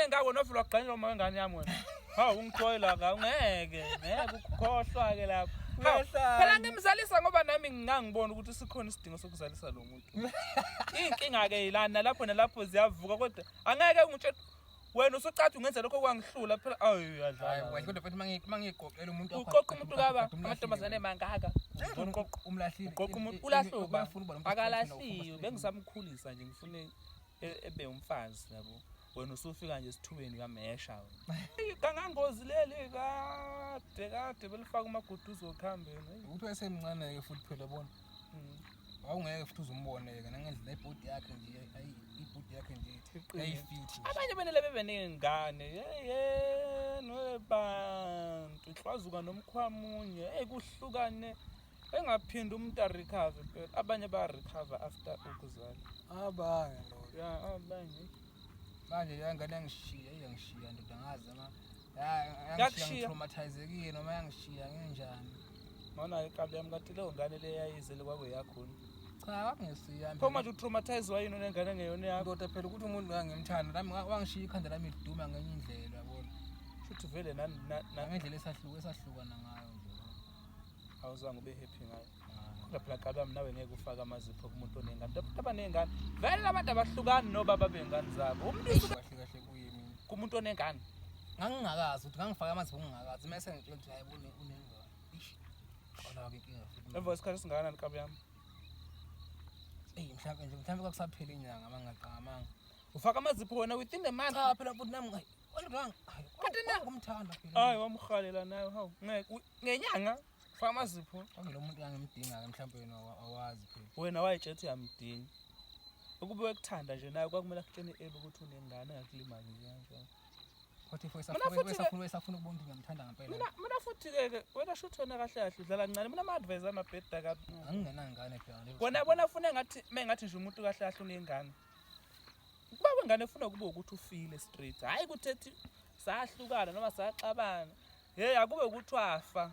ngako novula gqanyela uma wengane yami wena. Hawu ungithoyela ka ngeke ukukhohlwa ke lapho. Phela ngimzalisa ngoba nami ngingangibona ukuthi sikhona isidingo sokuzalisa lo muntu. Inkinga ke ilana nalapho ziyavuka kodwa angeke ungitshela wena usucathi ungenza lokho kwangihlula phela ayi yadlala. Hayi kodwa futhi mangiqoqela umuntu uqoqa umuntu kaba amantombazane mangaka. Uqoqa umlahlile. Uqoqa umuntu ulahluba akalahliwe bengisamkhulisa nje ngifune ebe umfazi yabo. Wena usufika nje sithubeni uyamesha wena. Igangangozi leli kade belifaka umaguduzo okhambeni. Uthi wayesemncane ke futhi phela bona. Awungeke futhi uzumboneke nangendlela ibhodi yakhe nje ibhodi yakhe nje ayifiti. Abanye benele bebenengane nobantu ihlwazuka nomkhwamunye kuhlukane engaphinda umuntu recover phela abanye ba recover after ukuzala abanye lo abanye manje yangane yangishiya ndoda ngazi ama yangishiya traumatizekile noma yangishiya ngenjani mana ikabi yami kathi leyo ngane le yayizele kwakwe yakho cha ngesiyami pho manje utraumatize wayini nengane ngeyona yakho ndoda phela ukuthi umuntu ngangimthanda nami wangishiya ikhanda lami liduma ngenye indlela yabona futhi vele ngendlela esahlukana ngayo nje awuzange ube happy ngayo kodwa phela kabi yami nawe ngeke ufake amazipho kumuntu onengane abanengane vele abantu abahlukani nobaba bengane zabo umuntu kahle kuyimi kumuntu onengane ngangingakazi ukuthi ngangifaka amazipho ngingakazi mase ngitshela ukuthi hayibona unengane ish khona ke inkinga futhi emva kwesikhathi singakanani kabi yami mhlawumbe kwakusaphela inyanga mangaqamanga ufaka amazipho wena within a month cha phela futhi nami kanti ngumthanda phela hayi wamkhalela nayo hawu ngeke ngenyanga ufaka amazipho lo muntu ngangimdinga ke mhlawumbe yena awazi phela wena wayejethi yamdinga ukube wekuthanda nje naye kwakumele akutshene ukuthi unengane ngakulimazi kanjalo kodwa wesafuna ukubona ukuthi ngiyamthanda ngempela mina futhi ke wena shothi wena kahle kahle udlala kancane mina ama advice amabheda kabi angingenangane phela bona funa ngathi mengathi nje umuntu kahle kahle unengane kuba wengane ufuna kube ukuthi ufile straight hayi kuthethi sahlukana noma saxabana akube ukuthi wafa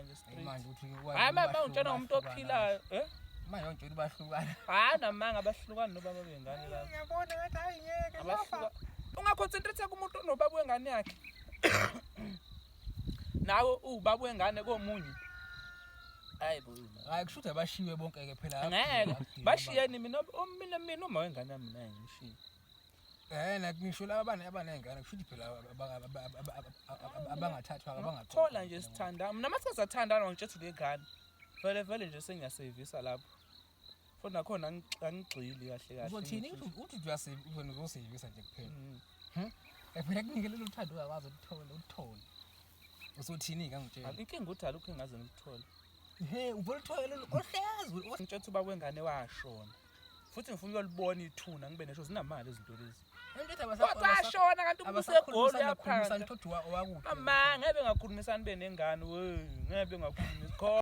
nje straight manje uthi hayi mama ungitshela ngomuntu ophilayo manje ungitshela bahlukana hayi namanga abahlukana nobaba bengane lapho ngiyabona ngathi hayi ngeke abahluka ungaconcentrate kumuntu nobaba wengane yakhe nawe ubaba wengane komunye hayibo hayi kushuthi abashiwe bonke ke phela ngeke bashiyeni mina uma wengane yami naye ngishiye ngisho laba abanengane kushuthi phela abangathathwa abangathola nje sithanda mina mase sathandana ngitshela lengane vele nje sengiyasevisa lapho futhi nakhona angigxili kahle kahle uzothini uthi uzosevisa nje kuphela phela kunikelela uthando uyakwazi ukuthole uzothini ke ngitshela inkinga uthi alukho engaze ngikuthole uvolithole ohlezi ngitshela uba wengane washona futhi ngifuna ukuyolibona ithuna ngibe nesho zinamali izinto lezi washona kanti ubusegoli yaphanda ngeke ama ngeke ngakhulumisana benengane we ngeke ngakhulumisa